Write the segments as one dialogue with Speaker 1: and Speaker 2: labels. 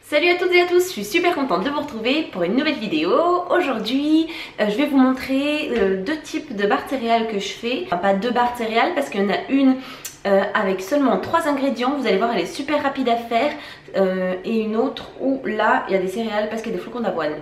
Speaker 1: Salut à toutes et à tous, je suis super contente de vous retrouver pour une nouvelle vidéo. Aujourd'hui, je vais vous montrer deux types de barres de céréales que je fais. Enfin, pas deux barres de céréales parce qu'il y en a une avec seulement 3 ingrédients. Vous allez voir, elle est super rapide à faire. Et une autre où là, il y a des céréales parce qu'il y a des flocons d'avoine.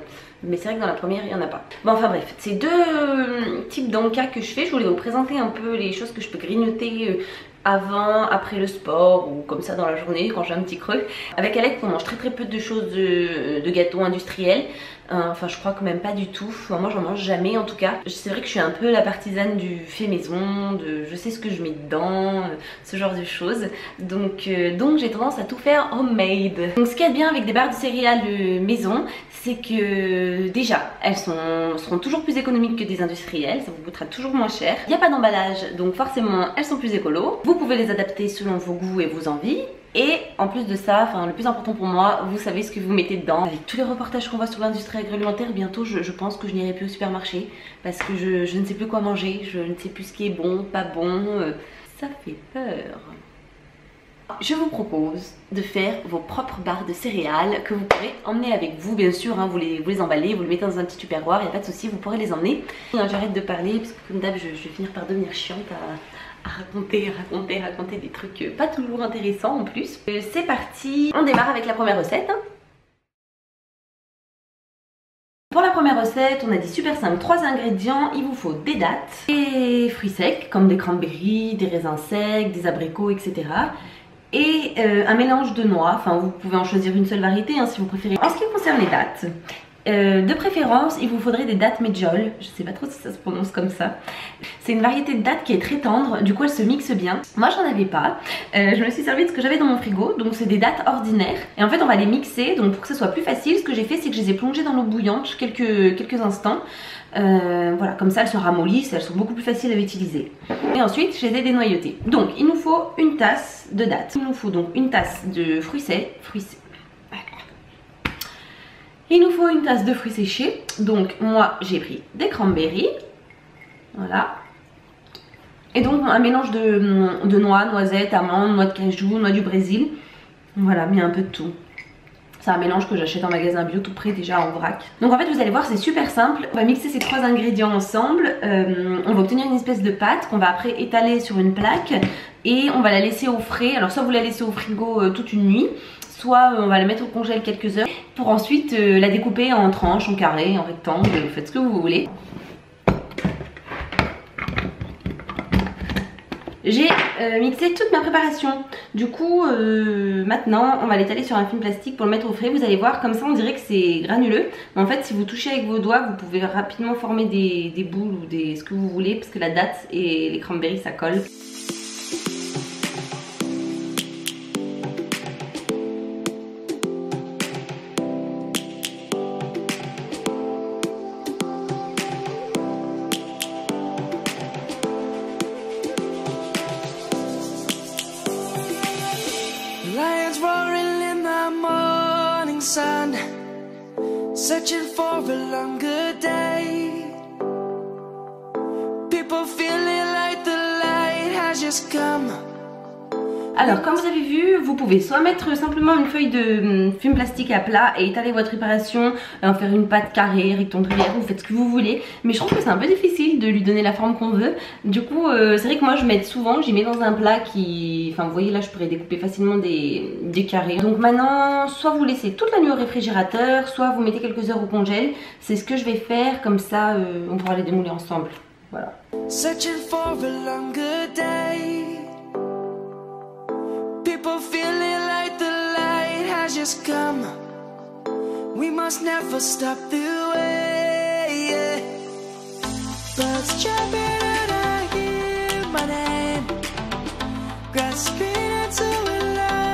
Speaker 1: Mais c'est vrai que dans la première, il n'y en a pas. Bon, enfin bref, c'est deux types d'encas que je fais. Je voulais vous présenter un peu les choses que je peux grignoter avant, après le sport ou comme ça dans la journée quand j'ai un petit creux. Avec Alex, on mange très peu de choses de gâteaux industriels. Enfin, je crois que même pas du tout. Enfin, moi, j'en mange jamais en tout cas. C'est vrai que je suis un peu la partisane du fait maison, de je sais ce que je mets dedans, ce genre de choses. Donc j'ai tendance à tout faire homemade. Donc, ce qu'il y a de bien avec des barres de céréales maison, c'est que déjà, elles seront toujours plus économiques que des industrielles. Ça vous coûtera toujours moins cher. Il n'y a pas d'emballage, donc forcément, elles sont plus écolo. Vous pouvez les adapter selon vos goûts et vos envies. Et en plus de ça, enfin le plus important pour moi, vous savez ce que vous mettez dedans. Avec tous les reportages qu'on voit sur l'industrie agroalimentaire, bientôt je pense que je n'irai plus au supermarché parce que je ne sais plus quoi manger, je ne sais plus ce qui est bon, pas bon, ça fait peur. Je vous propose de faire vos propres barres de céréales que vous pourrez emmener avec vous, bien sûr, hein, vous les emballez, vous les mettez dans un petit tupperware, il n'y a pas de souci, vous pourrez les emmener. J'arrête de parler parce que comme d'hab je vais finir par devenir chiante à raconter des trucs pas toujours intéressants en plus. C'est parti, on démarre avec la première recette. Pour la première recette, on a dit super simple, 3 ingrédients, il vous faut des dattes, des fruits secs comme des cranberries, des raisins secs, des abricots, etc. Et un mélange de noix, enfin vous pouvez en choisir une seule variété hein, si vous préférez. En ce qui concerne les dattes, de préférence, il vous faudrait des dattes medjool. Je sais pas trop si ça se prononce comme ça. C'est une variété de dattes qui est très tendre, du coup elle se mixe bien. Moi j'en avais pas, je me suis servi de ce que j'avais dans mon frigo, donc c'est des dattes ordinaires. Et en fait on va les mixer, donc pour que ce soit plus facile, ce que j'ai fait c'est que je les ai plongées dans l'eau bouillante quelques instants. Voilà, comme ça elles se ramollissent, elles sont beaucoup plus faciles à utiliser. Et ensuite je les ai dénoyautées. Donc il nous faut une tasse de dattes. Il nous faut donc une tasse de fruits secs. Il nous faut une tasse de fruits séchés. Donc moi j'ai pris des cranberries. Voilà. Et donc un mélange de noix, noisettes, amandes, noix de cajou, noix du Brésil. Voilà, mais un peu de tout. C'est un mélange que j'achète en magasin bio tout près déjà en vrac. Donc en fait vous allez voir c'est super simple. On va mixer ces 3 ingrédients ensemble. On va obtenir une espèce de pâte qu'on va après étaler sur une plaque. Et on va la laisser au frais. Alors soit vous la laissez au frigo toute une nuit, soit on va la mettre au congèle quelques heures pour ensuite la découper en tranches, en carrés, en rectangles, vous faites ce que vous voulez. J'ai mixé toute ma préparation. Du coup, maintenant, on va l'étaler sur un film plastique pour le mettre au frais. Vous allez voir, comme ça, on dirait que c'est granuleux. Mais en fait, si vous touchez avec vos doigts, vous pouvez rapidement former des boules ou ce que vous voulez, parce que la date et les cranberries, ça colle.
Speaker 2: Lions roaring in the morning sun, searching for a longer day. People feeling like the light has just come.
Speaker 1: Alors comme vous avez vu, vous pouvez soit mettre simplement une feuille de film plastique à plat et étaler votre préparation, en faire une pâte carrée, rectangulaire, vous faites ce que vous voulez. Mais je trouve que c'est un peu difficile de lui donner la forme qu'on veut. Du coup c'est vrai que moi je mets souvent, j'y mets dans un plat qui... Enfin vous voyez là je pourrais découper facilement des carrés. Donc maintenant soit vous laissez toute la nuit au réfrigérateur, soit vous mettez quelques heures au congèle. C'est ce que je vais faire, comme ça on pourra les démouler ensemble. Voilà.
Speaker 2: Searching for a longer day. People feeling like the light has just come. We must never stop the way, yeah. Birds chirping and I hear my name, grasping into life.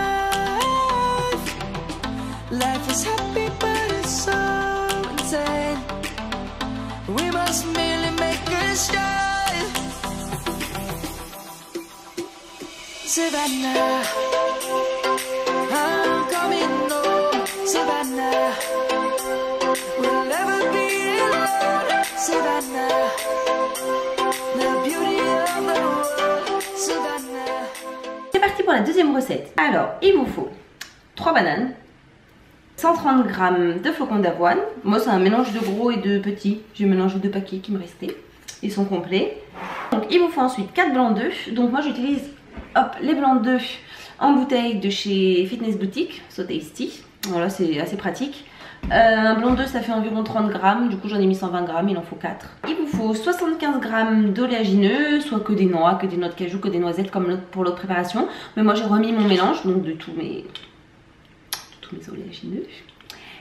Speaker 2: Life is happy but it's so insane. We must merely make a start. Savannah, I'm coming home. Savannah, we'll never be alone. Savannah, the beauty of the world. Savannah.
Speaker 1: C'est parti pour la deuxième recette. Alors il vous faut 3 bananes, 130 g de flocons d'avoine. Moi c'est un mélange de gros et de petits. J'ai mélangé 2 paquets qui me restaient. Ils sont complets. Donc il vous faut ensuite 4 blancs d'œufs. Donc moi j'utilise les blancs d'œufs en bouteille de chez Fitness Boutique, So Tasty. Voilà, c'est assez pratique. Un blanc d'œuf ça fait environ 30 g, du coup j'en ai mis 120 g, il en faut 4. Il vous faut 75 g d'oléagineux, soit que des noix, que des noix de cajou, que des noisettes comme pour l'autre préparation. Mais moi j'ai remis mon mélange, donc de tous mes oléagineux.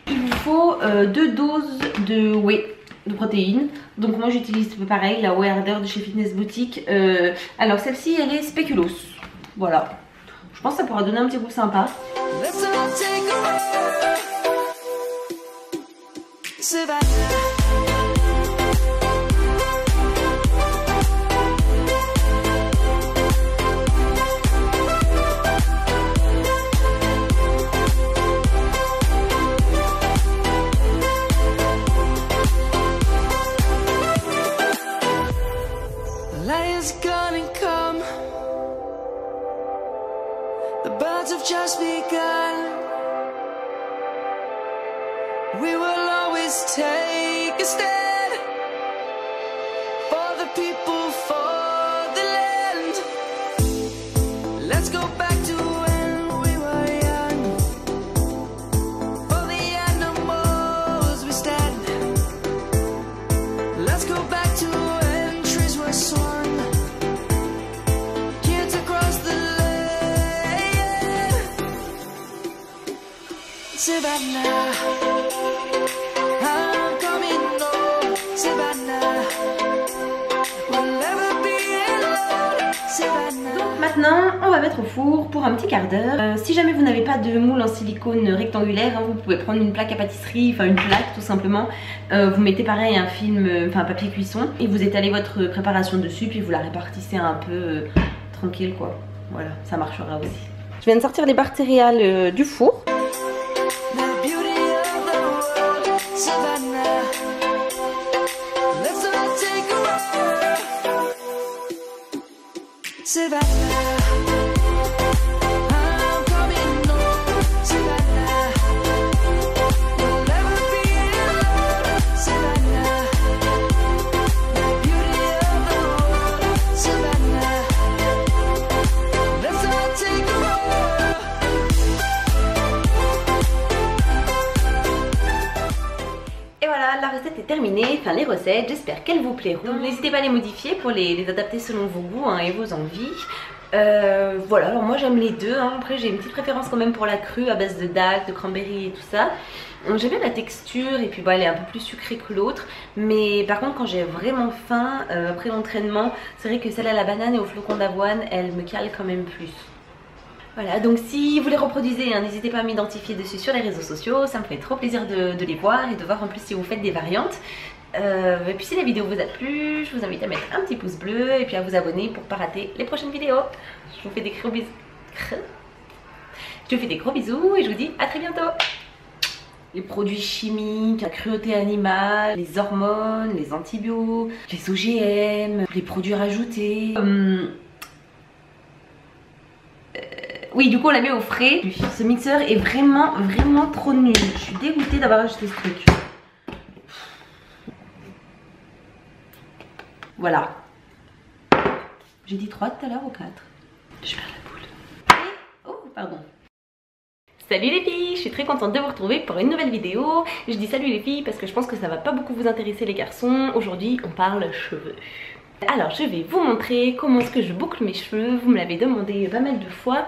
Speaker 1: Il vous faut 2 doses de whey, de protéines. Donc moi j'utilise pareil la Whey Harder de chez Fitness Boutique. Alors celle-ci elle est spéculoos. Voilà. Je pense que ça pourra donner un petit goût sympa.
Speaker 2: The birds have just begun. We will always take a stand for the people, for the land. Let's go back to when we were young. For the animals we stand. Let's go back to when trees were swung. Kids across the Savannah, I'm coming home, Savannah, we'll never be alone, Savannah.
Speaker 1: Donc maintenant on va mettre au four pour un petit quart d'heure. Si jamais vous n'avez pas de moule en silicone rectangulaire, hein, vous pouvez prendre une plaque à pâtisserie, enfin une plaque tout simplement. Vous mettez pareil un film, enfin un papier cuisson et vous étalez votre préparation dessus puis vous la répartissez un peu tranquille quoi. Voilà, ça marchera aussi. Je viens de sortir les barres céréales du four.
Speaker 2: Savannah, I'm coming home, Savannah, we'll never be alone, Savannah, the beauty of the world, Savannah, let's all take a walk.
Speaker 1: Et voilà, la recette est terminée, enfin les recettes, j'espère qu'elles vous plairont. N'hésitez pas à les modifier pour les adapter selon vos goûts hein, et vos envies. Voilà, alors moi j'aime les deux, hein. Après j'ai une petite préférence quand même pour la crue à base de dattes, de cranberry et tout ça. J'aime bien la texture et puis bah, elle est un peu plus sucrée que l'autre. Mais par contre quand j'ai vraiment faim, après l'entraînement, c'est vrai que celle à la banane et au flocon d'avoine, elle me cale quand même plus. Voilà, donc si vous les reproduisez, hein, n'hésitez pas à m'identifier dessus sur les réseaux sociaux, ça me fait trop plaisir de les voir et de voir en plus si vous faites des variantes. Et puis si la vidéo vous a plu, je vous invite à mettre un petit pouce bleu et puis à vous abonner pour ne pas rater les prochaines vidéos. Je vous fais des gros bisous. Je vous fais des gros bisous et je vous dis à très bientôt. Les produits chimiques, la cruauté animale, les hormones, les antibiotiques, les OGM, les produits rajoutés. Oui, du coup on la met au frais. Ce mixeur est vraiment trop nul. Je suis dégoûtée d'avoir acheté ce truc. Voilà. J'ai dit 3 tout à l'heure ou 4. Je perds la boule. Oh, pardon. Salut les filles, je suis très contente de vous retrouver pour une nouvelle vidéo. Je dis salut les filles parce que je pense que ça va pas beaucoup vous intéresser les garçons. Aujourd'hui on parle cheveux. Alors je vais vous montrer comment est-ce que je boucle mes cheveux. Vous me l'avez demandé pas mal de fois.